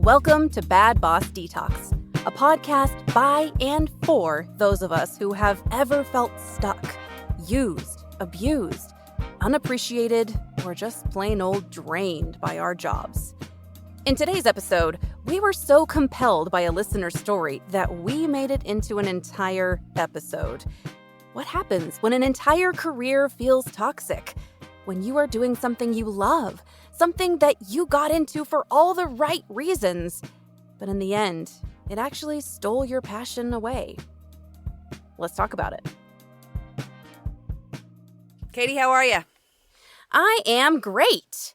Welcome to Bad Boss Detox, a podcast by and for those of us who have ever felt stuck, used, abused, unappreciated, or just plain old drained by our jobs. In today's episode, we were so compelled by a listener's story that we made it into an entire episode. What happens when an entire career feels toxic? When you are doing something you love, something that you got into for all the right reasons, but in the end, it actually stole your passion away. Let's talk about it. Katie, how are you? I am great.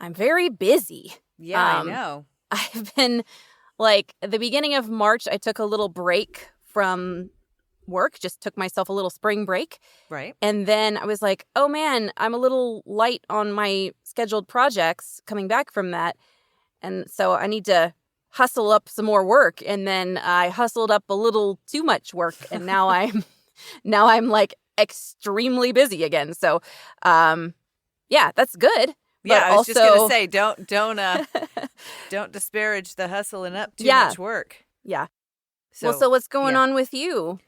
I'm very busy. Yeah, I know. I've been, at the beginning of March, I took a little break from work, just took myself a little spring break. Right. And then I was like, oh man, I'm a little light on my scheduled projects coming back from that. And so I need to hustle up some more work. And then I hustled up a little too much work. And now I'm extremely busy again. So, yeah, that's good. Yeah, but I was also, just gonna say, don't disparage the hustling up too much work. Yeah. So what's going on with you?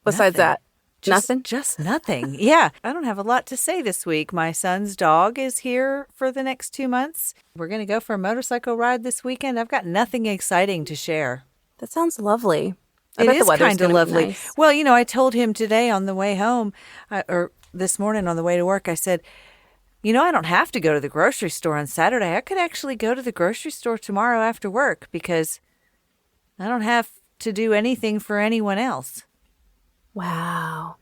Besides that, nothing? Just nothing. Yeah. I don't have a lot to say this week. My son's dog is here for the next 2 months. We're going to go for a motorcycle ride this weekend. I've got nothing exciting to share. That sounds lovely. It is kind of lovely. Nice. Well, I told him today on the way home, or this morning on the way to work, I said, I don't have to go to the grocery store on Saturday. I could actually go to the grocery store tomorrow after work because I don't have to do anything for anyone else. Wow.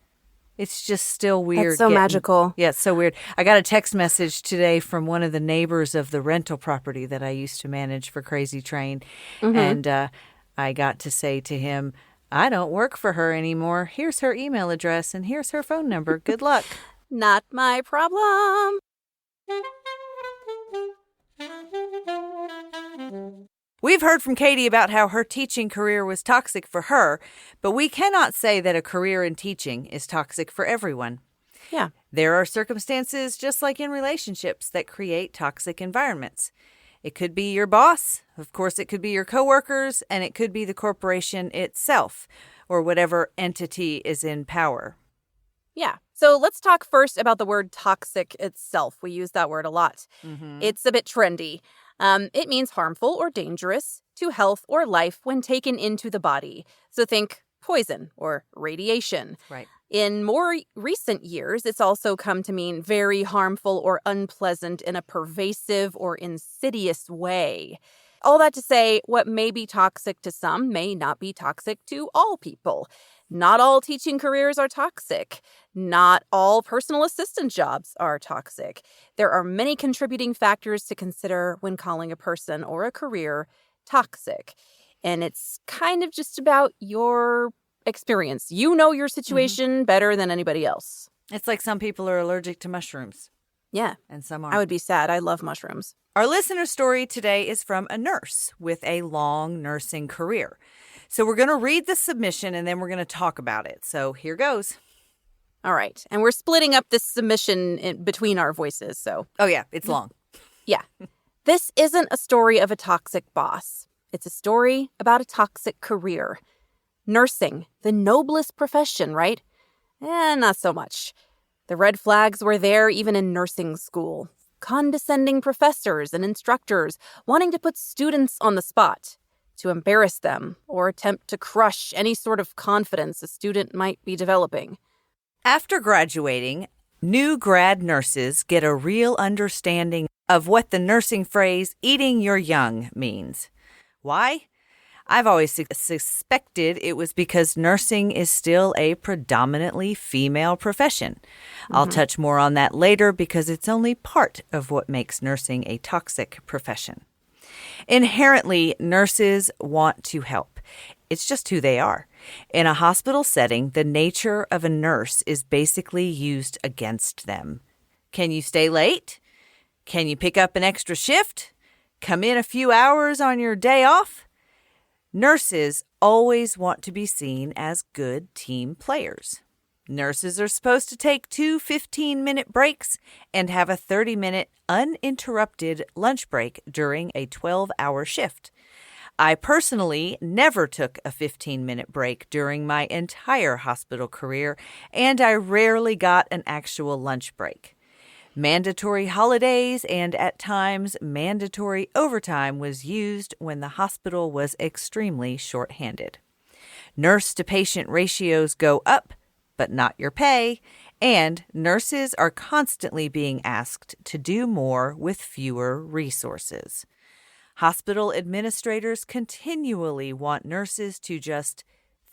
It's just still weird. That's so magical. Yeah, it's so weird. I got a text message today from one of the neighbors of the rental property that I used to manage for Crazy Train. Mm-hmm. And I got to say to him, I don't work for her anymore. Here's her email address and here's her phone number. Good luck. Not my problem. We've heard from Katie about how her teaching career was toxic for her, but we cannot say that a career in teaching is toxic for everyone. Yeah. There are circumstances, just like in relationships, that create toxic environments. It could be your boss, of course it could be your coworkers, and it could be the corporation itself, or whatever entity is in power. Yeah. So let's talk first about the word toxic itself. We use that word a lot. Mm-hmm. It's a bit trendy. It means harmful or dangerous to health or life when taken into the body. So think poison or radiation. Right. In more recent years, it's also come to mean very harmful or unpleasant in a pervasive or insidious way. All that to say, what may be toxic to some may not be toxic to all people. Not all teaching careers are toxic. Not all personal assistant jobs are toxic. There are many contributing factors to consider when calling a person or a career toxic. And it's kind of just about your experience. You know your situation better than anybody else. It's like some people are allergic to mushrooms. Yeah. And some aren't. I would be sad. I love mushrooms. Our listener story today is from a nurse with a long nursing career. So we're going to read the submission and then we're going to talk about it. So here goes. All right. And we're splitting up this submission between our voices. So. Oh, yeah. It's long. Yeah. This isn't a story of a toxic boss. It's a story about a toxic career. Nursing, the noblest profession, right? Not so much. The red flags were there even in nursing school. Condescending professors and instructors wanting to put students on the spot, to embarrass them or attempt to crush any sort of confidence a student might be developing. After graduating, new grad nurses get a real understanding of what the nursing phrase eating your young means. Why? I've always suspected it was because nursing is still a predominantly female profession. I'll touch more on that later because it's only part of what makes nursing a toxic profession. Inherently, nurses want to help. It's just who they are. In a hospital setting, the nature of a nurse is basically used against them. Can you stay late? Can you pick up an extra shift? Come in a few hours on your day off? Nurses always want to be seen as good team players. Nurses are supposed to take 2 15-minute breaks and have a 30-minute uninterrupted lunch break during a 12-hour shift. I personally never took a 15-minute break during my entire hospital career, and I rarely got an actual lunch break. Mandatory holidays and, at times, mandatory overtime was used when the hospital was extremely short-handed. Nurse-to-patient ratios go up, but not your pay, and nurses are constantly being asked to do more with fewer resources. Hospital administrators continually want nurses to just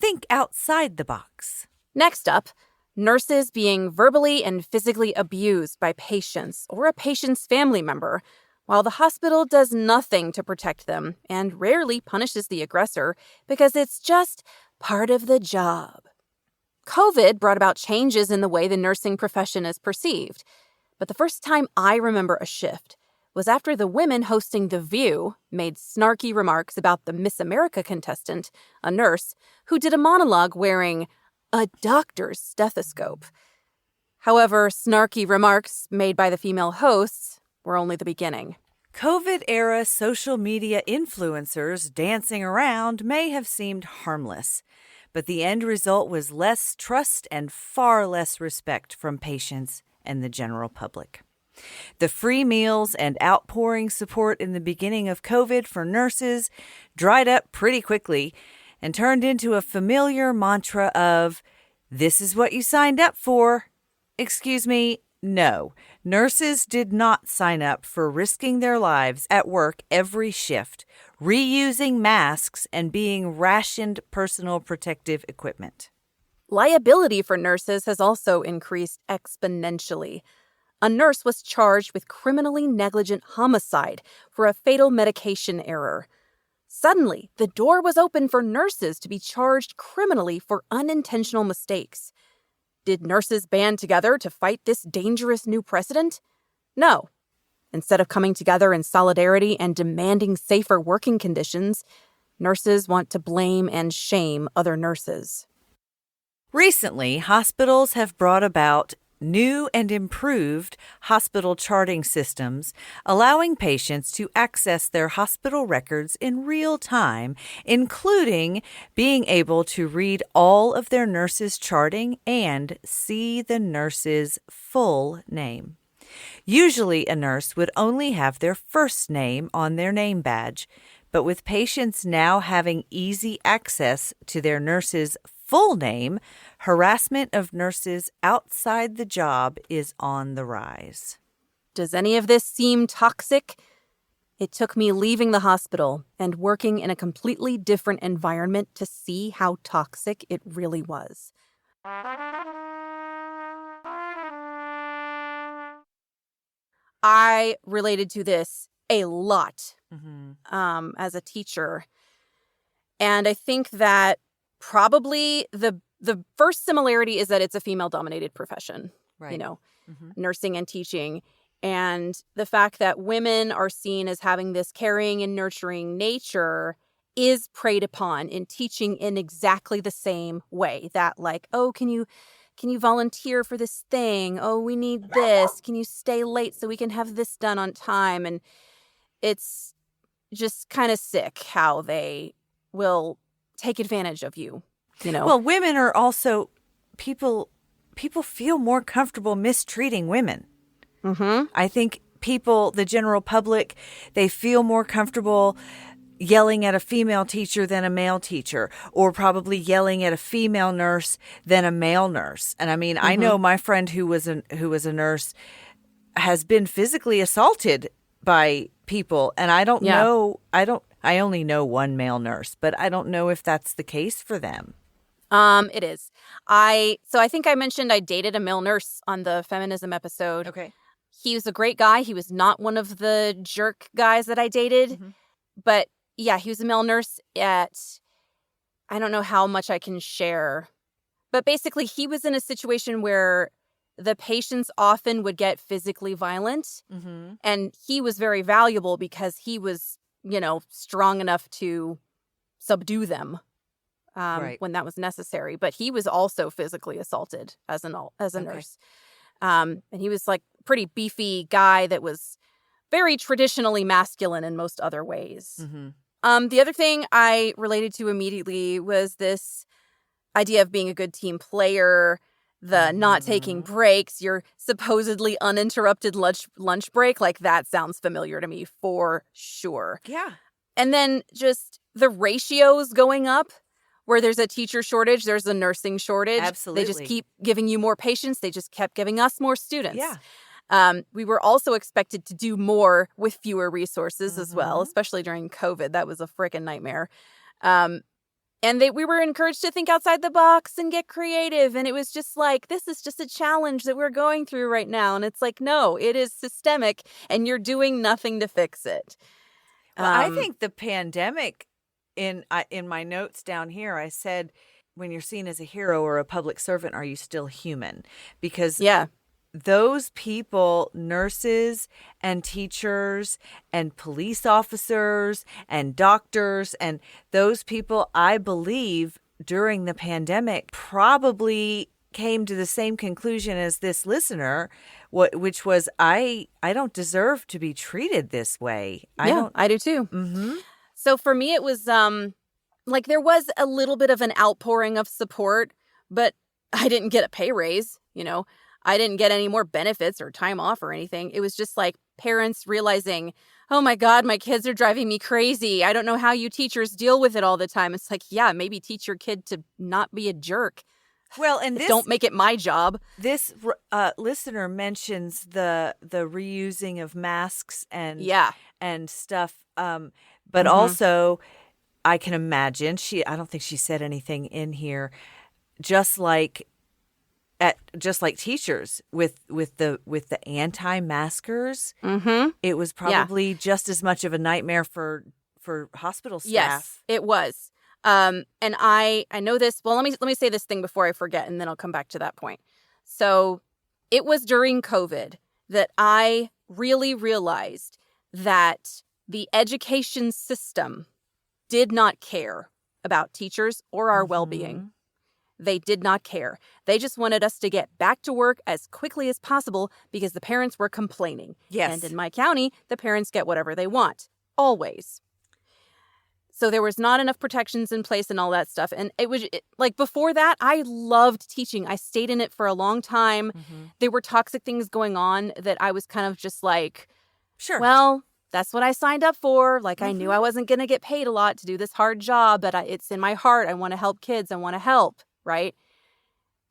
think outside the box. Next up, nurses being verbally and physically abused by patients or a patient's family member, while the hospital does nothing to protect them and rarely punishes the aggressor because it's just part of the job. COVID brought about changes in the way the nursing profession is perceived, but the first time I remember a shift was after the women hosting The View made snarky remarks about the Miss America contestant, a nurse, who did a monologue wearing a doctor's stethoscope. However, snarky remarks made by the female hosts were only the beginning. COVID-era social media influencers dancing around may have seemed harmless, but the end result was less trust and far less respect from patients and the general public. The free meals and outpouring support in the beginning of COVID for nurses dried up pretty quickly and turned into a familiar mantra of, "This is what you signed up for." Excuse me, no. Nurses did not sign up for risking their lives at work every shift, reusing masks, and being rationed personal protective equipment. Liability for nurses has also increased exponentially. A nurse was charged with criminally negligent homicide for a fatal medication error. Suddenly, the door was open for nurses to be charged criminally for unintentional mistakes. Did nurses band together to fight this dangerous new precedent? No. Instead of coming together in solidarity and demanding safer working conditions, nurses want to blame and shame other nurses. Recently, hospitals have brought about new and improved hospital charting systems, allowing patients to access their hospital records in real time, including being able to read all of their nurses' charting and see the nurse's full name. Usually, a nurse would only have their first name on their name badge, but with patients now having easy access to their nurse's full name, harassment of nurses outside the job is on the rise. Does any of this seem toxic? It took me leaving the hospital and working in a completely different environment to see how toxic it really was. I related to this a lot as a teacher. And I think that probably the first similarity is that it's a female-dominated profession, Right. Nursing and teaching. And the fact that women are seen as having this caring and nurturing nature is preyed upon in teaching in exactly the same way. That like, oh, can you volunteer for this thing? Oh, we need this. Can you stay late so we can have this done on time? And it's just kind of sick how they will take advantage of you, Well, women are also people feel more comfortable mistreating women. I think people, the general public, they feel more comfortable yelling at a female teacher than a male teacher, or probably yelling at a female nurse than a male nurse. And I mean, I know my friend who was a nurse has been physically assaulted by people, and I don't know. I only know one male nurse, but I don't know if that's the case for them. It is. I think I mentioned I dated a male nurse on the feminism episode. Okay. He was a great guy. He was not one of the jerk guys that I dated. But yeah, he was a male nurse at, I don't know how much I can share. But basically, he was in a situation where the patients often would get physically violent. And he was very valuable because he was, strong enough to subdue them. Right. when that was necessary. But he was also physically assaulted as a nurse. And he was like pretty beefy guy that was very traditionally masculine in most other ways. The other thing I related to immediately was this idea of being a good team player, the not taking breaks, your supposedly uninterrupted lunch break. Like, that sounds familiar to me for sure. Yeah. And then just the ratios going up. Where there's a teacher shortage, there's a nursing shortage. Absolutely. They just keep giving you more patients. They just kept giving us more students. Yeah. We were also expected to do more with fewer resources as well, especially during COVID. That was a freaking nightmare. And we were encouraged to think outside the box and get creative. And it was just like, this is just a challenge that we're going through right now. And it's like, no, it is systemic and you're doing nothing to fix it. Well, I think the pandemic, in my notes down here, I said, when you're seen as a hero or a public servant, are you still human? Because those people, nurses and teachers and police officers and doctors, and those people, I believe, during the pandemic probably came to the same conclusion as this listener, which was, I don't deserve to be treated this way. I do too. So for me, it was like there was a little bit of an outpouring of support, but I didn't get a pay raise, I didn't get any more benefits or time off or anything. It was just like parents realizing, oh my God, my kids are driving me crazy. I don't know how you teachers deal with it all the time. It's like, yeah, maybe teach your kid to not be a jerk. Well, and don't make it my job. This listener mentions the reusing of masks and stuff. But also, I can imagine I don't think she said anything in here, just like teachers with the anti-maskers. It was probably just as much of a nightmare for hospital staff. Yes, it was. And I know this. Well, let me say this thing before I forget, and then I'll come back to that point. So it was during COVID that I really realized that the education system did not care about teachers or our well-being. They did not care. They just wanted us to get back to work as quickly as possible because the parents were complaining. Yes. And in my county, the parents get whatever they want. Always. So there was not enough protections in place and all that stuff. And like before that, I loved teaching. I stayed in it for a long time. There were toxic things going on that I was kind of just like, sure, well, that's what I signed up for. Like I knew I wasn't going to get paid a lot to do this hard job, but it's in my heart. I want to help kids. I want to help. Right.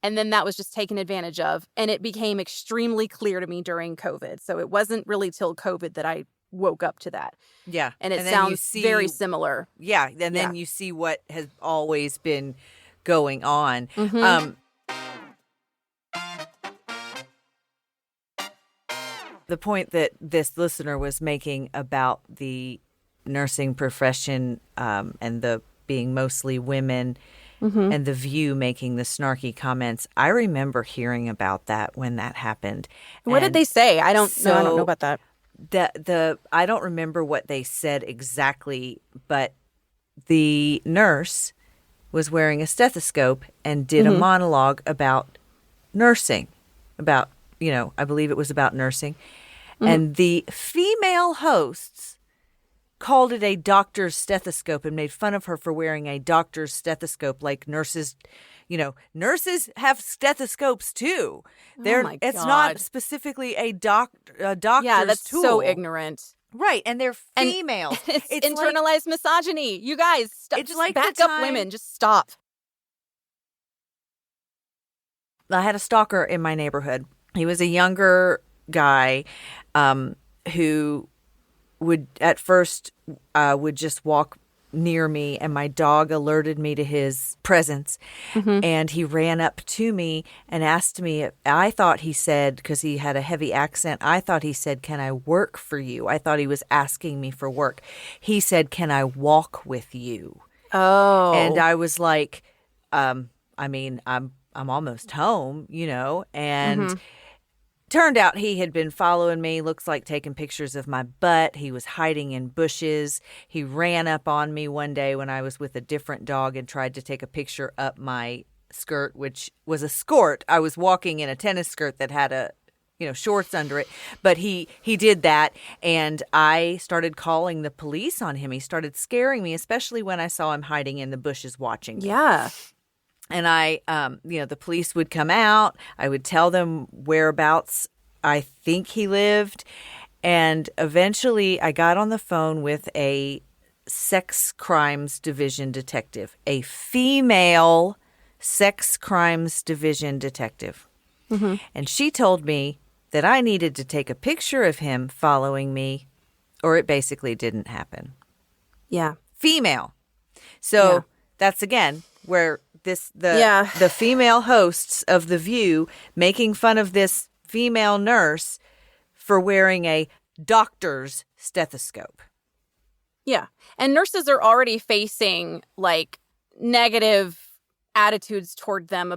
And then that was just taken advantage of. And it became extremely clear to me during COVID. So it wasn't really till COVID that I woke up to that. Yeah. And it sounds very similar. Yeah. And then you see what has always been going on. The point that this listener was making about the nursing profession and the being mostly women and the View making the snarky comments, I remember hearing about that when that happened. What did they say? I don't know about that. I don't remember what they said exactly, but the nurse was wearing a stethoscope and did a monologue about nursing, about, I believe it was about nursing. And the female hosts called it a doctor's stethoscope and made fun of her for wearing a doctor's stethoscope, like nurses, nurses have stethoscopes too. It's not specifically a doctor's Yeah, that's tool. So ignorant. Right, and they're females. It's internalized misogyny. You guys, just like back up women. Just stop. I had a stalker in my neighborhood. He was a younger guy who would at first would just walk near me, and my dog alerted me to his presence. And he ran up to me and asked me, I thought he said, because he had a heavy accent, I thought he said, can I work for you? I thought he was asking me for work. He said, can I walk with you? Oh. And I was like, I'm almost home, and Turned out he had been following me, looks like taking pictures of my butt. He was hiding in bushes. He ran up on me one day when I was with a different dog and tried to take a picture up my skirt, which was a skirt. I was walking in a tennis skirt that had shorts under it. But he did that, and I started calling the police on him. He started scaring me, especially when I saw him hiding in the bushes watching me. Yeah. And the police would come out. I would tell them whereabouts I think he lived. And eventually I got on the phone with a sex crimes division detective, a female sex crimes division detective. Mm-hmm. And she told me that I needed to take a picture of him following me, or it basically didn't happen. Yeah. Female. So that's, again, where the female hosts of The View making fun of this female nurse for wearing a doctor's stethoscope. Yeah. And nurses are already facing like negative attitudes toward them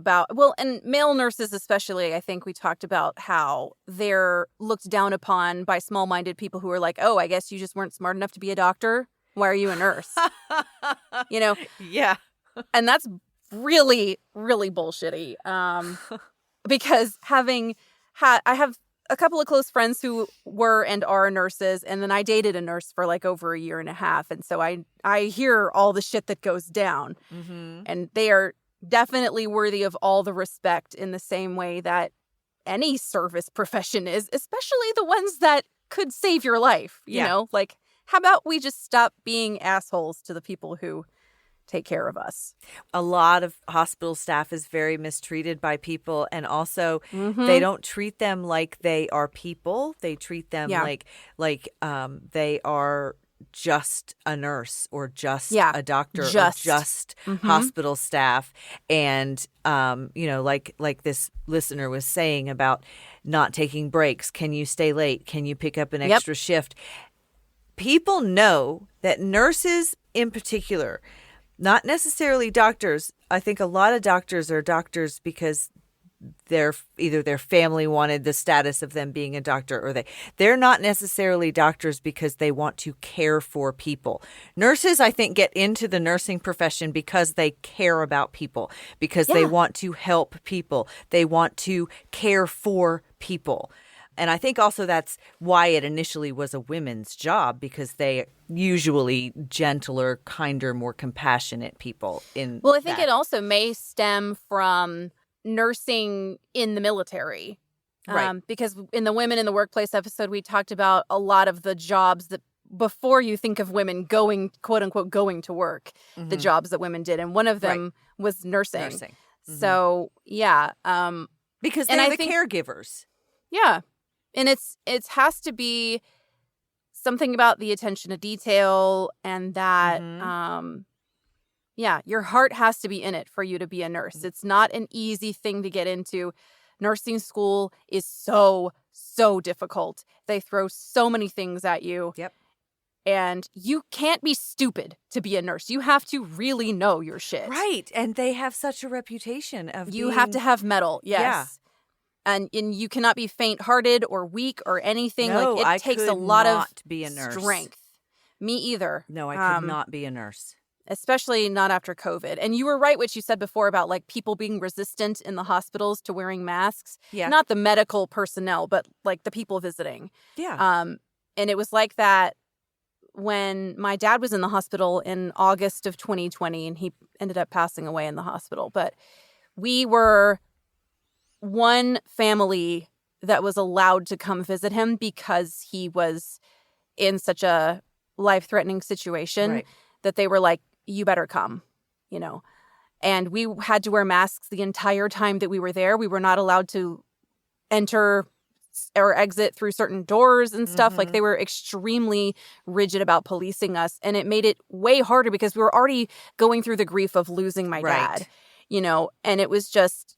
and male nurses especially. I think we talked about how they're looked down upon by small-minded people who are like, oh, I guess you just weren't smart enough to be a doctor. Why are you a nurse? Yeah. And that's really, really bullshitty. Because I have a couple of close friends who were and are nurses, and then I dated a nurse for like over a year and a half. And so I hear all the shit that goes down. Mm-hmm. And they are definitely worthy of all the respect in the same way that any service profession is, especially the ones that could save your life. You know, like, how about we just stop being assholes to the people who take care of us? A lot of hospital staff is very mistreated by people, and also they don't treat them like they are people. They treat them like they are just a nurse or just a doctor or just hospital staff. And like this listener was saying about not taking breaks. Can you stay late? Can you pick up an extra shift? People know that nurses in particular, not necessarily doctors. I think a lot of doctors are doctors because either their family wanted the status of them being a doctor, or they're not necessarily doctors because they want to care for people. Nurses, I think, get into the nursing profession because they care about people, because they want to help people. They want to care for people. And I think also that's why it initially was a women's job, because they usually gentler, kinder, more compassionate people. Well, I think it also may stem from nursing in the military. Right. Because in the Women in the Workplace episode, we talked about a lot of the jobs that before you think of women going, quote unquote, going to work, the jobs that women did. And one of them was nursing. Mm-hmm. So, yeah. Because they're the caregivers. Yeah. And it has to be something about the attention to detail, and that, your heart has to be in it for you to be a nurse. It's not an easy thing to get into. Nursing school is so, so difficult. They throw so many things at you. Yep. And you can't be stupid to be a nurse. You have to really know your shit. Right. And they have such a reputation of You have to have mettle. Yes. Yeah. And you cannot be faint-hearted or weak or anything. No, it takes a lot of be a nurse. Strength. Me either. No, I could not be a nurse. Especially not after COVID. And you were right what you said before about like people being resistant in the hospitals to wearing masks. Yeah. Not the medical personnel, but like the people visiting. Yeah. And it was like that when my dad was in the hospital in August of 2020, and he ended up passing away in the hospital. But we were one family that was allowed to come visit him because he was in such a life-threatening situation that they were like, you better come, And we had to wear masks the entire time that we were there. We were not allowed to enter or exit through certain doors and stuff. Like, they were extremely rigid about policing us. And it made it way harder because we were already going through the grief of losing my dad, and it was just,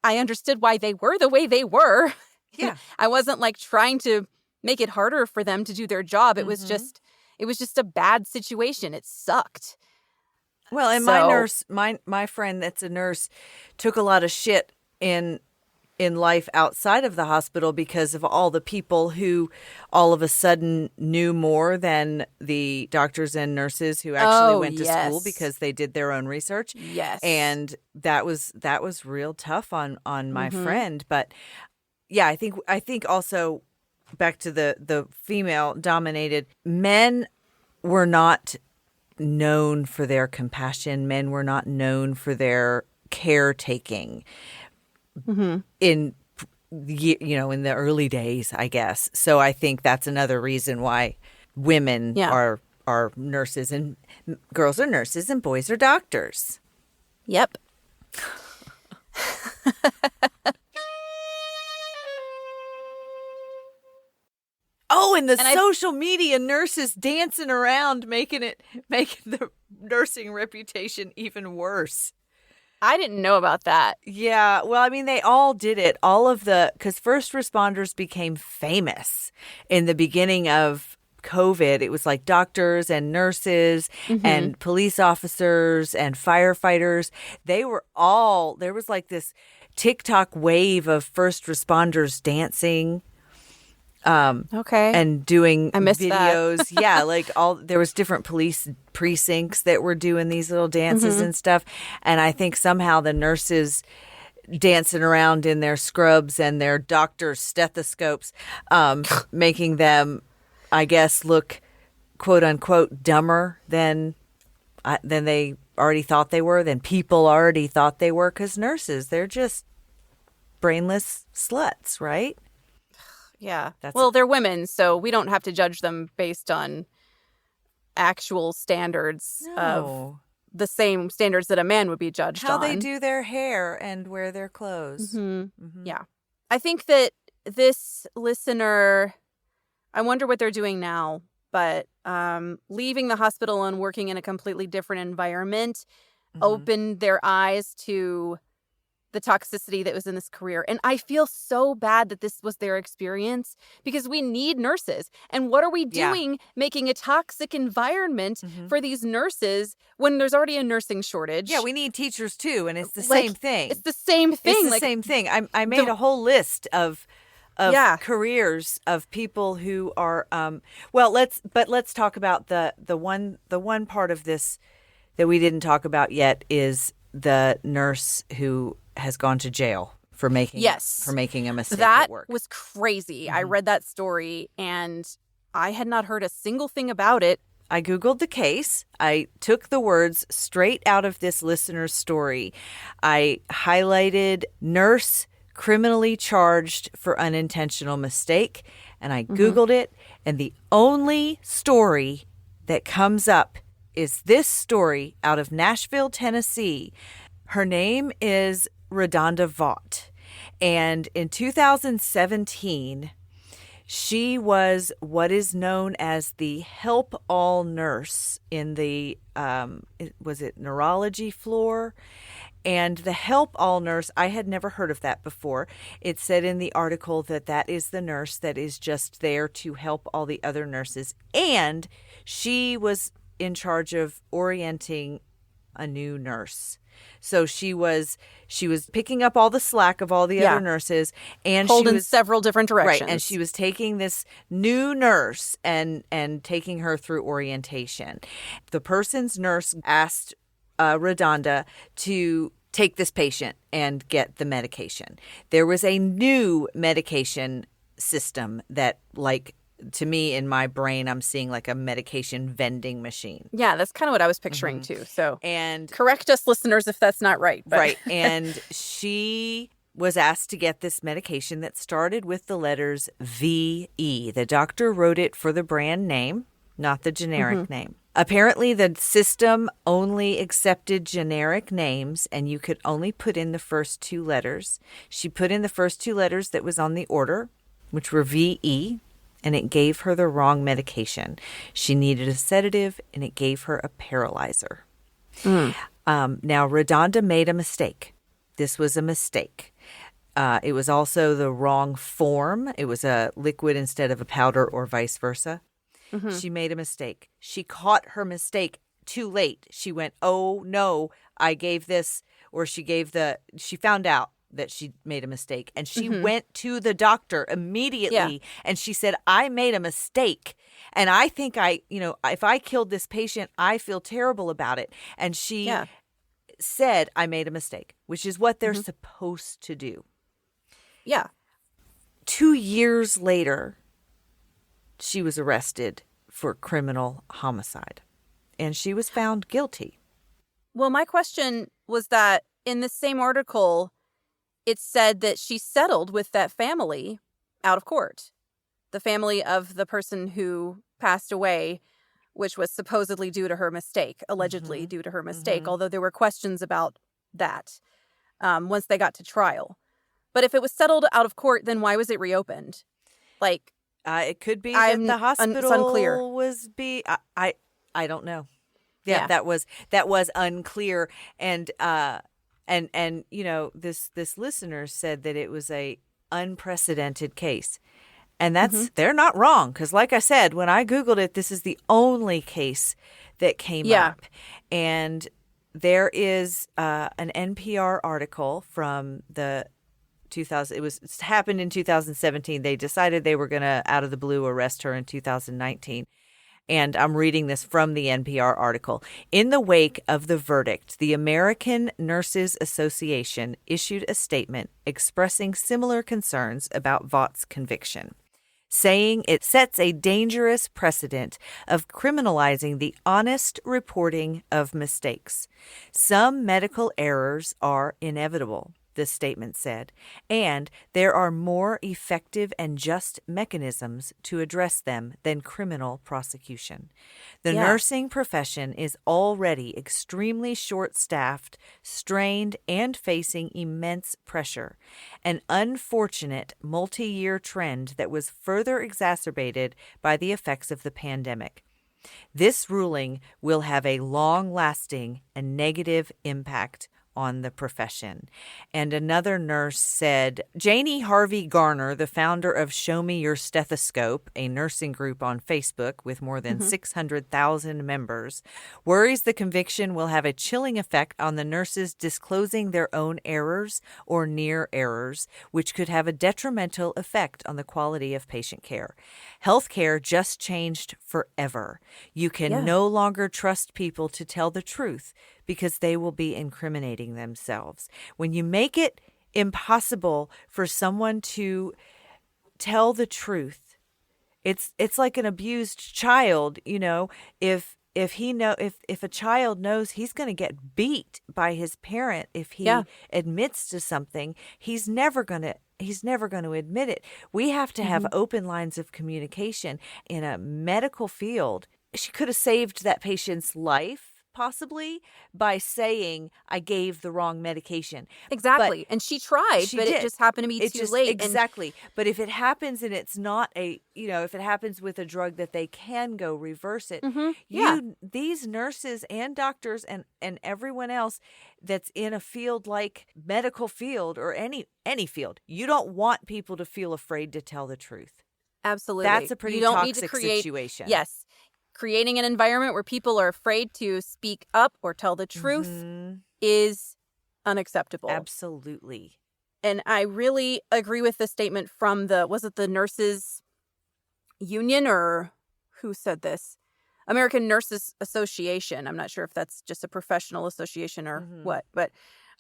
I understood why they were the way they were. Yeah. I wasn't like trying to make it harder for them to do their job. It was just a bad situation. It sucked. Well, and my friend that's a nurse took a lot of shit in in life outside of the hospital because of all the people who all of a sudden knew more than the doctors and nurses who actually went to school because they did their own research. Yes. And that was real tough on my friend. But yeah, I think also back to the female dominated, men were not known for their compassion. Men were not known for their caretaking. In in the early days, I guess. So I think that's another reason why women are nurses, and girls are nurses and boys are doctors. Yep. Oh, and social media nurses dancing around, making the nursing reputation even worse. I didn't know about that. Yeah, well, I mean, they all did it. Because first responders became famous in the beginning of COVID. It was like doctors and nurses and police officers and firefighters. There was like this TikTok wave of first responders dancing. And doing videos. Yeah, like there was different police precincts that were doing these little dances and stuff. And I think somehow the nurses dancing around in their scrubs and their doctor's stethoscopes, making them, I guess, look quote unquote dumber than they already thought they were, than people already thought they were, because nurses, they're just brainless sluts, right? Yeah. They're women, so we don't have to judge them based on actual standards of the same standards that a man would be judged on. How they do their hair and wear their clothes. Yeah. I think that this listener, I wonder what they're doing now, but leaving the hospital and working in a completely different environment opened their eyes to the toxicity that was in this career. And I feel so bad that this was their experience, because we need nurses. And what are we doing making a toxic environment for these nurses when there's already a nursing shortage? Yeah, we need teachers too. And it's the same thing. It's the same thing. It's the same thing. I made a whole list of careers of people who are let's talk about the one part of this that we didn't talk about yet is the nurse who has gone to jail for making a mistake at work. That was crazy. I read that story and I had not heard a single thing about it. I Googled the case. I took the words straight out of this listener's story. I highlighted nurse criminally charged for unintentional mistake, and I Googled it, and the only story that comes up is this story out of Nashville, Tennessee. Her name is Redonda Vaught, and in 2017, she was what is known as the help all nurse in the, was it neurology floor? And the help all nurse, I had never heard of that before. It said in the article that is the nurse that is just there to help all the other nurses. And she was in charge of orienting a new nurse. So she was picking up all the slack of all the other nurses, and pulled she in was several different directions. Right, and she was taking this new nurse and taking her through orientation. The person's nurse asked Redonda to take this patient and get the medication. There was a new medication system that, like, to me, in my brain, I'm seeing like a medication vending machine. Yeah, that's kind of what I was picturing too. So, and correct us, listeners, if that's not right. But. Right. And she was asked to get this medication that started with the letters VE. The doctor wrote it for the brand name, not the generic name. Apparently, the system only accepted generic names, and you could only put in the first two letters. She put in the first two letters that was on the order, which were VE. And it gave her the wrong medication. She needed a sedative, and it gave her a paralyzer. Now, Redonda made a mistake. This was a mistake. It was also the wrong form. It was a liquid instead of a powder, or vice versa. She made a mistake. She caught her mistake too late. She went, oh, no, I gave this, or she found out that she made a mistake. And she went to the doctor immediately and she said, I made a mistake. And I think if I killed this patient, I feel terrible about it. And she said, I made a mistake, which is what they're supposed to do. Yeah. 2 years later, she was arrested for criminal homicide and she was found guilty. Well, my question was that in the same article, it said that she settled with that family out of court. The family of the person who passed away, which was supposedly due to her mistake, allegedly due to her mistake, although there were questions about that once they got to trial. But if it was settled out of court, then why was it reopened? Like, it could be that the hospital it's unclear. I don't know. Yeah, that was unclear. And this listener said that it was a unprecedented case. And that's they're not wrong, because like I said, when I Googled it, this is the only case that came up. And there is an NPR article from the 2000. It happened in 2017. They decided they were going to, out of the blue, arrest her in 2019. And I'm reading this from the NPR article. In the wake of the verdict, the American Nurses Association issued a statement expressing similar concerns about Vought's conviction, saying it sets a dangerous precedent of criminalizing the honest reporting of mistakes. Some medical errors are inevitable, the statement said, and there are more effective and just mechanisms to address them than criminal prosecution. The nursing profession is already extremely short-staffed, strained, and facing immense pressure, an unfortunate multi-year trend that was further exacerbated by the effects of the pandemic. This ruling will have a long-lasting and negative impact on the profession. And another nurse said, Janie Harvey Garner, the founder of Show Me Your Stethoscope, a nursing group on Facebook with more than 600,000 members, worries the conviction will have a chilling effect on the nurses disclosing their own errors or near errors, which could have a detrimental effect on the quality of patient care. Healthcare just changed forever. You can no longer trust people to tell the truth because they will be incriminating themselves. When you make it impossible for someone to tell the truth, it's like an abused child. If a child knows he's going to get beat by his parent if he admits to something, he's never going to admit it. We have to have open lines of communication in a medical field. She could have saved that patient's life, possibly, by saying, I gave the wrong medication. Exactly. And she tried, but it just happened to be too late. Exactly. But if it happens and it's not if it happens with a drug that they can go reverse it, these nurses and doctors and everyone else that's in a field like medical field or any field, you don't want people to feel afraid to tell the truth. Absolutely. That's a pretty toxic situation. Yes. Creating an environment where people are afraid to speak up or tell the truth is unacceptable. Absolutely. And I really agree with the statement from was it the Nurses Union, or who said this? American Nurses Association. I'm not sure if that's just a professional association or what, but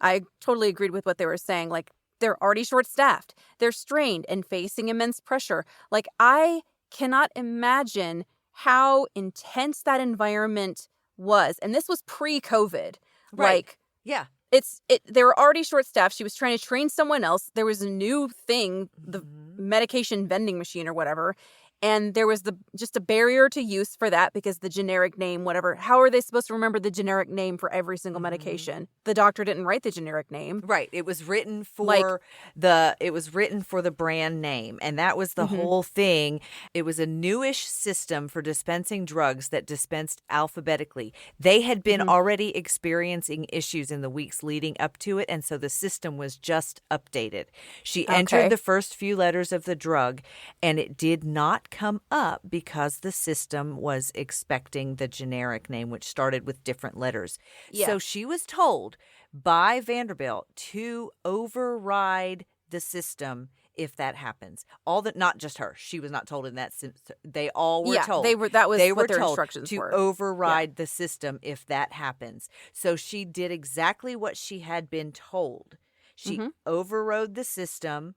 I totally agreed with what they were saying. Like, they're already short-staffed. They're strained and facing immense pressure. Like, I cannot imagine how intense that environment was. And this was pre-COVID. Right. They were already short-staffed. She was trying to train someone else. There was a new thing, the medication vending machine or whatever. And there was just a barrier to use for that because the generic name, whatever. How are they supposed to remember the generic name for every single medication? The doctor didn't write the generic name. Right. It was written for the brand name. And that was the whole thing. It was a newish system for dispensing drugs that dispensed alphabetically. They had been already experiencing issues in the weeks leading up to it. And so the system was just updated. She entered the first few letters of the drug and it did not come up because the system was expecting the generic name, which started with different letters. So she was told by Vanderbilt to override the system if that happens. Not just her. She was not told in that sense. They all were told. That was they what were their told instructions to were. override the system if that happens. So she did exactly what she had been told. She overrode the system,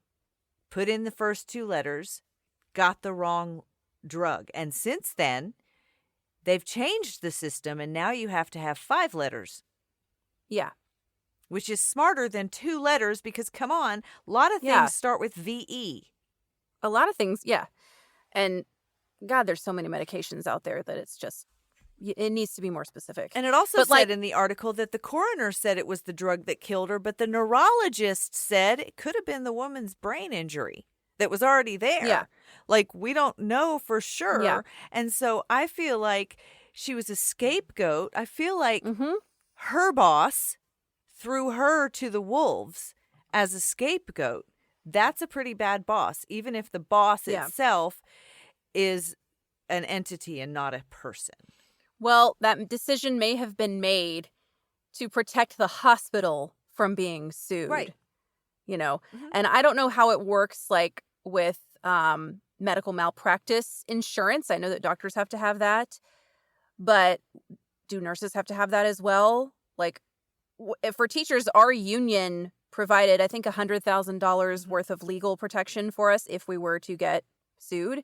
put in the first 2 letters, got the wrong drug. And since then, they've changed the system, and now you have to have 5 letters. Yeah. Which is smarter than 2 letters because, come on, a lot of things start with VE. A lot of things, yeah. And, God, there's so many medications out there that it's just, it needs to be more specific. And it also said in the article that the coroner said it was the drug that killed her, but the neurologist said it could have been the woman's brain injury that was already there. Yeah. Like, we don't know for sure. Yeah. And so I feel like she was a scapegoat. I feel like her boss threw her to the wolves as a scapegoat. That's a pretty bad boss, even if the boss itself is an entity and not a person. Well, that decision may have been made to protect the hospital from being sued. Right. You know, and I don't know how it works, like, with medical malpractice insurance. I know that doctors have to have that, but do nurses have to have that as well? Like, for teachers, our union provided, I think, $100,000 worth of legal protection for us if we were to get sued.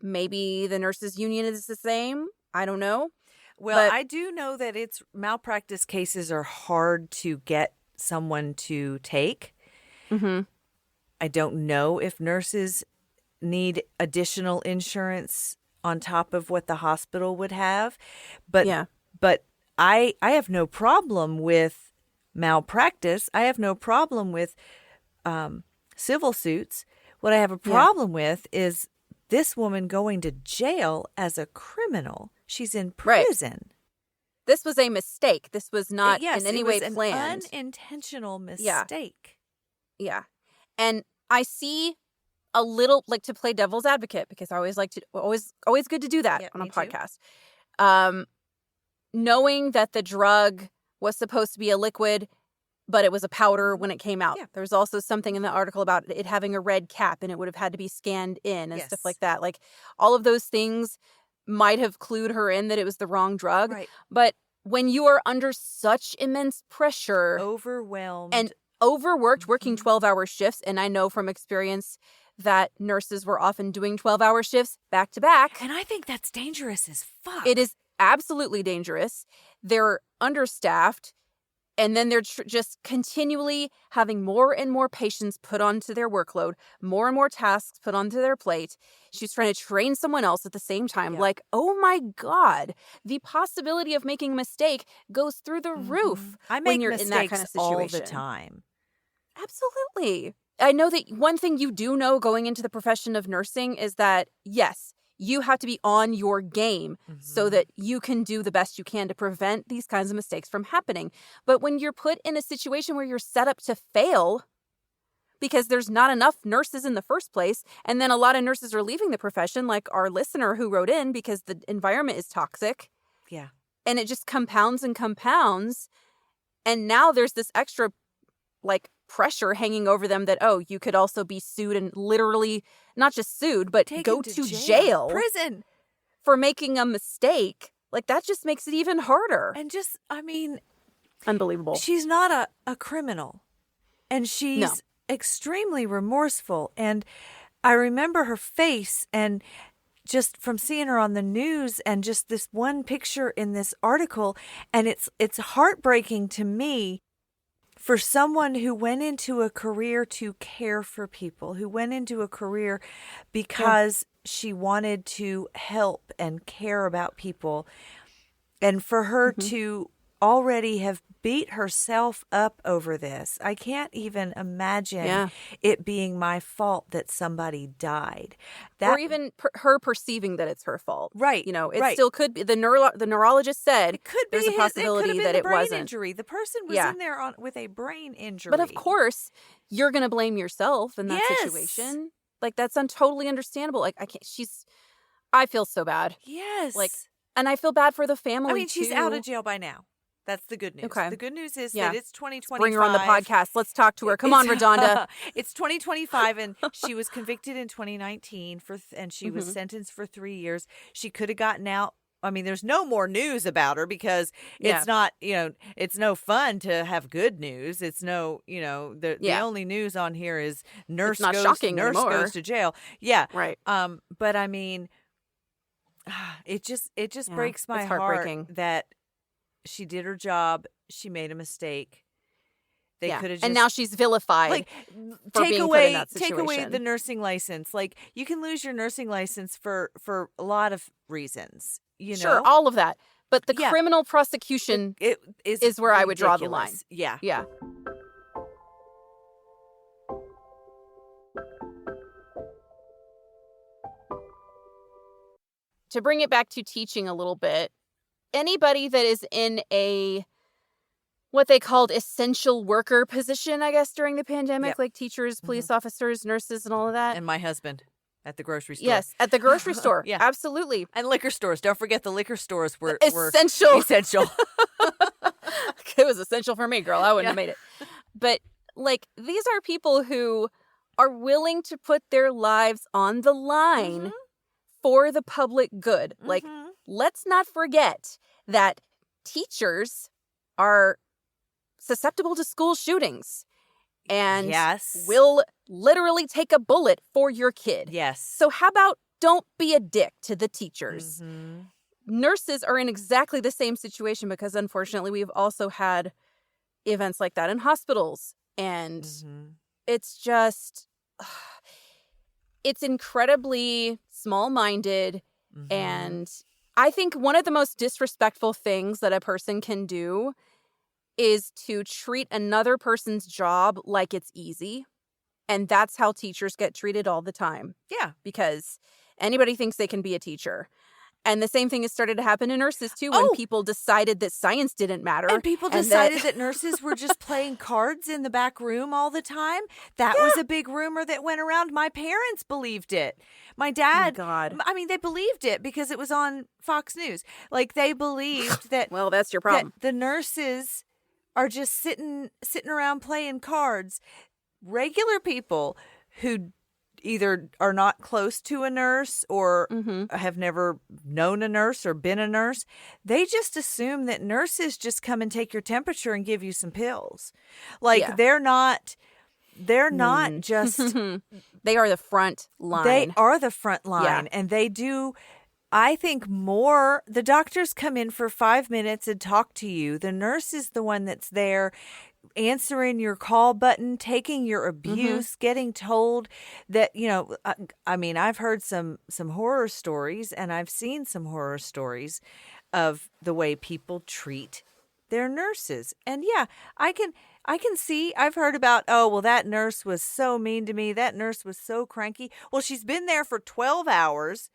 Maybe the nurses union is the same. I don't know. Well, I do know that it's malpractice cases are hard to get someone to take. I don't know if nurses need additional insurance on top of what the hospital would have. But I have no problem with malpractice. I have no problem with civil suits. What I have a problem with is this woman going to jail as a criminal. She's in prison. Right. This was a mistake. This was not in any way planned. An unintentional mistake. Yeah. And I see a little, like, to play devil's advocate, because I always like to, always good to do that on a podcast. Knowing that the drug was supposed to be a liquid, but it was a powder when it came out. There was also something in the article about it having a red cap, and it would have had to be scanned in and stuff like that. Like, all of those things might have clued her in that it was the wrong drug. Right. But when you are under such immense pressure, overwhelmed, and overworked, working 12-hour shifts, and I know from experience that nurses were often doing 12-hour shifts back to back. And I think that's dangerous as fuck. It is absolutely dangerous. They're understaffed, and then they're just continually having more and more patients put onto their workload, more and more tasks put onto their plate. She's trying to train someone else at the same time. Like, oh my God, the possibility of making a mistake goes through the roof when you're in that kind of situation. All the time. Absolutely. I know that one thing you do know going into the profession of nursing is that, yes, you have to be on your game so that you can do the best you can to prevent these kinds of mistakes from happening. But when you're put in a situation where you're set up to fail because there's not enough nurses in the first place, and then a lot of nurses are leaving the profession, like our listener who wrote in, because the environment is toxic. Yeah. And it just compounds and compounds. And now there's this extra, like, pressure hanging over them that, oh, you could also be sued and literally not just sued, but go to jail, prison for making a mistake. Like, that just makes it even harder. And just, I mean, unbelievable. She's not a criminal, and she's extremely remorseful. And I remember her face, and just from seeing her on the news, and just this one picture in this article, and it's heartbreaking to me. For someone who went into a career to care for people, who went into a career because she wanted to help and care about people, and for her to already have beat herself up over this, I can't even imagine it being my fault that somebody died. Or even her perceiving that it's her fault. Right. You know, it still could be. The neurologist said it could be there's a possibility that it wasn't. Injury. The person was in there with a brain injury. But of course, you're going to blame yourself in that situation. Like, that's totally understandable. Like, I feel so bad. Yes. Like, and I feel bad for the family, I mean, she's out of jail by now. That's the good news. Okay. The good news is Yeah. that it's 2025. Bring her on the podcast. Let's talk to her. Come on, Redonda. It's 2025, and she was convicted in 2019 and she was Mhm. sentenced for 3 years. She could have gotten out. I mean, there's no more news about her because Yeah. it's not, it's no fun to have good news. It's no, the Yeah. only news on here is nurse not shocking anymore. goes to jail. Yeah. Right. But I mean, it just Yeah, breaks my it's heart heartbreaking. that she did her job. She made a mistake. They Yeah. could have just, And now she's vilified. like, for take being put away in that take away situation. the nursing license. Like, you can lose your nursing license for a lot of reasons. Sure, all of that. But the Yeah. criminal prosecution it is where I would draw the line. ridiculous. Yeah. Yeah. To bring it back to teaching a little bit, anybody that is in what they called essential worker position, I guess, during the pandemic, Yep. like teachers, police officers, nurses, and all of that. And my husband at the grocery store. Yes, at the grocery store. Yeah. Absolutely. And liquor stores. Don't forget the liquor stores were Essential. essential. It was essential for me, girl. I wouldn't Yeah. have made it. But, like, these are people who are willing to put their lives on the line Mhm. for the public good. Like, Mhm. let's not forget that teachers are susceptible to school shootings and Yes. will literally take a bullet for your kid. Yes. So how about don't be a dick to the teachers? Mhm. Nurses are in exactly the same situation because unfortunately we've also had events like that in hospitals. And Mhm. it's just, it's incredibly small-minded. Mhm. And I think one of the most disrespectful things that a person can do is to treat another person's job like it's easy. And that's how teachers get treated all the time, Yeah. because anybody thinks they can be a teacher. And the same thing has started to happen to nurses, too, when Oh. people decided that science didn't matter. And people and decided that nurses were just playing cards in the back room all the time. That was a big rumor that went around. My parents believed it. My dad, God. I mean, they believed it because it was on Fox News. Like, they believed that, Well, that's your problem. that the nurses are just sitting around playing cards. Regular people who either are not close to a nurse or Mm-hmm. have never known a nurse or been a nurse, they just assume that nurses just come and take your temperature and give you some pills. Like, Yeah. they're not just, They are the front line. they are the front line. Yeah. And they do, I think, more. The doctors come in for 5 minutes and talk to you. The nurse is the one that's there answering your call button, taking your abuse, getting told that, I mean, I've heard some horror stories, and I've seen some horror stories of the way people treat their nurses. And yeah, I can see, I've heard about, oh, well, that nurse was so mean to me. That nurse was so cranky. Well, she's been there for 12 hours.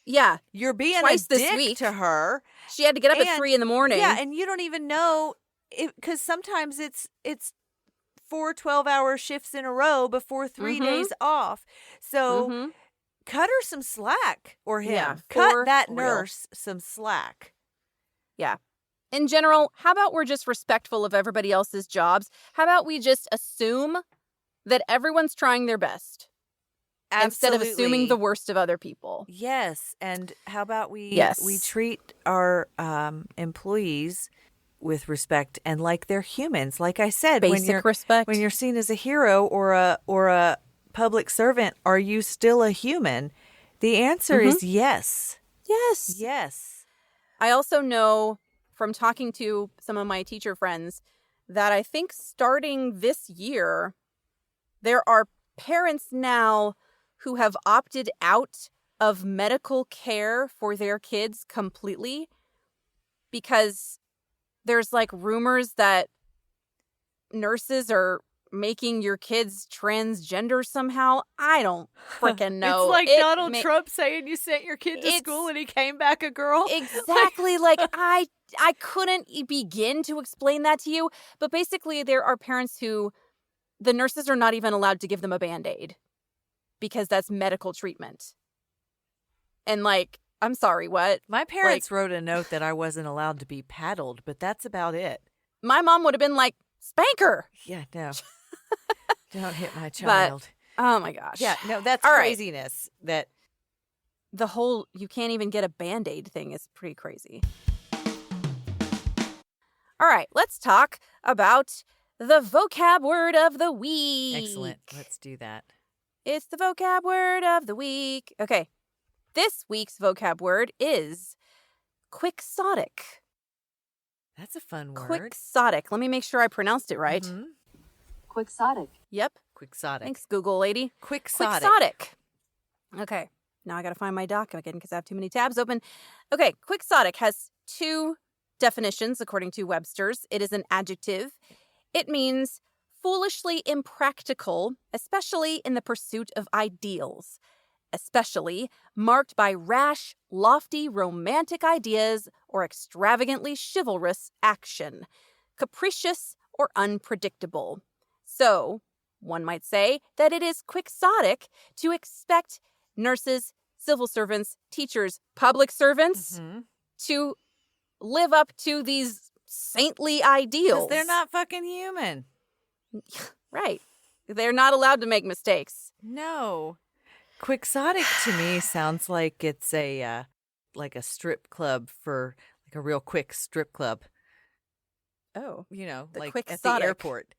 Yeah. You're being Twice a this dick week. to her. She had to get up at And- 3 a.m. Yeah, and you don't even know, because sometimes it's 4 12-hour shifts in a row before 3 days off. So cut her some slack, or him. Yeah, Cut for that real. nurse some slack. Yeah. In general, how about we're just respectful of everybody else's jobs? How about we just assume that everyone's trying their best instead of assuming the worst of other people? Yes, and how about we Yes. treat our employees with respect and like they're humans. Like I said, Basic respect. when you're seen as a hero or a public servant, are you still a human? The answer is yes. Yes. Yes. I also know from talking to some of my teacher friends that I think starting this year, there are parents now who have opted out of medical care for their kids completely because there's like rumors that nurses are making your kids transgender somehow. I don't freaking know. It's like It Donald ma- Trump saying you sent your kid to It's- school and he came back a girl. Exactly. Like I couldn't begin to explain that to you. But basically, there are parents who the nurses are not even allowed to give them a Band-Aid because that's medical treatment. And like, I'm sorry, what? My parents wrote a note that I wasn't allowed to be paddled, but that's about it. My mom would have been like, spank her. Yeah, no. Don't hit my child. But, oh my gosh. Yeah, no, that's All right. craziness. That The whole you can't even get a Band-Aid thing is pretty crazy. All right, let's talk about the vocab word of the week. Excellent. Let's do that. It's the vocab word of the week. Okay, this week's vocab word is quixotic. That's a fun word. Quixotic. Let me make sure I pronounced it right. Mm-hmm. Quixotic. Yep. Quixotic. Thanks, Google lady. Quixotic. Quixotic. Okay, now I got to find my doc again because I have too many tabs open. Okay, quixotic has two definitions according to Webster's. It is an adjective. It means foolishly impractical, especially in the pursuit of ideals, especially marked by rash, lofty, romantic ideas or extravagantly chivalrous action, capricious or unpredictable. So, one might say that it is quixotic to expect nurses, civil servants, teachers, public servants to live up to these saintly ideals. Because they're not fucking human. Right. They're not allowed to make mistakes. No. Quixotic to me sounds like it's a strip club for like a real quick strip club. Oh. You know, The like quixotic. at the airport.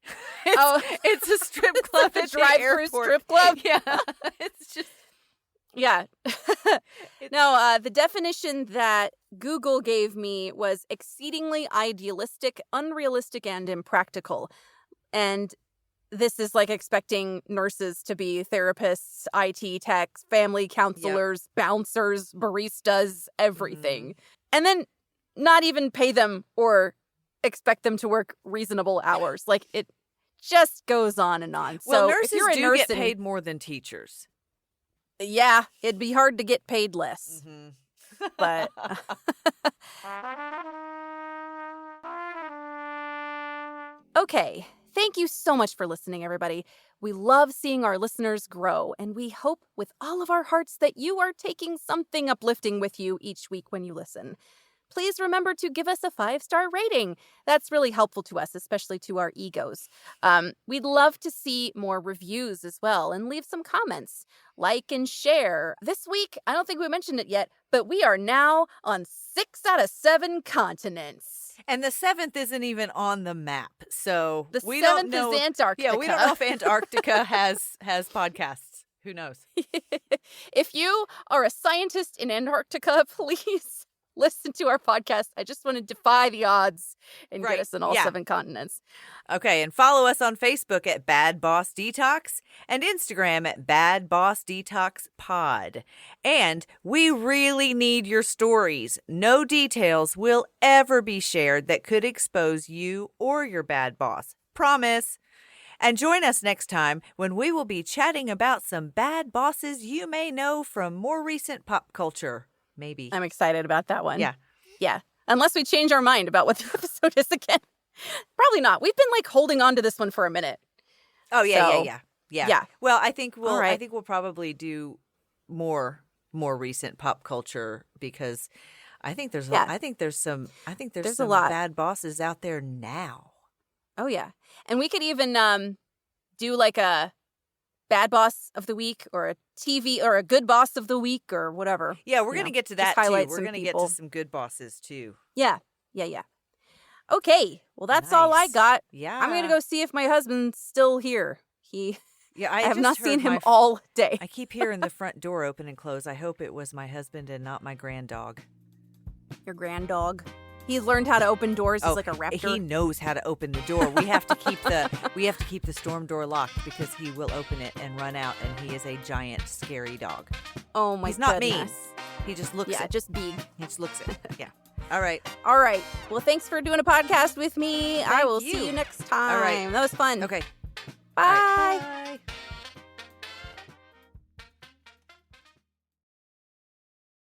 It's a strip club the at the drive-through airport. strip club? Yeah. It's just Yeah. No, the definition that Google gave me was exceedingly idealistic, unrealistic, and impractical. And this is like expecting nurses to be therapists, IT techs, family counselors, bouncers, baristas, everything. And then not even pay them or expect them to work reasonable hours. Like, it just goes on and on. Well, so nurses if you're a do nurse get paid more than teachers. Yeah, it'd be hard to get paid less. But okay, thank you so much for listening, everybody. We love seeing our listeners grow, and we hope with all of our hearts that you are taking something uplifting with you each week when you listen. Please remember to give us a 5-star rating. That's really helpful to us, especially to our egos. We'd love to see more reviews as well, and leave some comments. Like and share. This week, I don't think we mentioned it yet, but we are now on 6 out of 7 continents. And the 7th isn't even on the map, so The we 7th don't know. is Antarctica. Yeah, we don't know if Antarctica has podcasts. Who knows? If you are a scientist in Antarctica, please listen to our podcast. I just want to defy the odds and get us in all 7 continents. Okay, and follow us on Facebook at Bad Boss Detox and Instagram at Bad Boss Detox Pod. And we really need your stories. No details will ever be shared that could expose you or your bad boss. Promise. And join us next time when we will be chatting about some bad bosses you may know from more recent pop culture. Maybe. I'm excited about that one. Yeah. Yeah. Unless we change our mind about what the episode is again. Probably not. We've been like holding on to this one for a minute. Oh, yeah, So, yeah. Well, I think we'll All right. I think we'll probably do more recent pop culture because I think there's some There's a lot. bad bosses out there now. Oh, yeah. And we could even do like a bad boss of the week or a TV or a good boss of the week or whatever. Yeah, we're going to get to that too. highlight We're some going to get people. to some good bosses too. Yeah. Okay. Well, that's all I Nice. got. Yeah. I'm going to go see if my husband's still here. Yeah, I have just not heard seen him my all day. I keep hearing the front door open and close. I hope it was my husband and not my grand dog. Your grand dog. He's learned how to open doors. He's like a raptor. He knows how to open the door. We have to keep the storm door locked because he will open it and run out, and he is a giant, scary dog. Oh my He's not goodness. mean. He just looks Yeah, it. just big. He just looks it. Yeah. All right. All right. Well, thanks for doing a podcast with me. I will see you. you next time. All right. That was fun. Okay. Bye. Bye.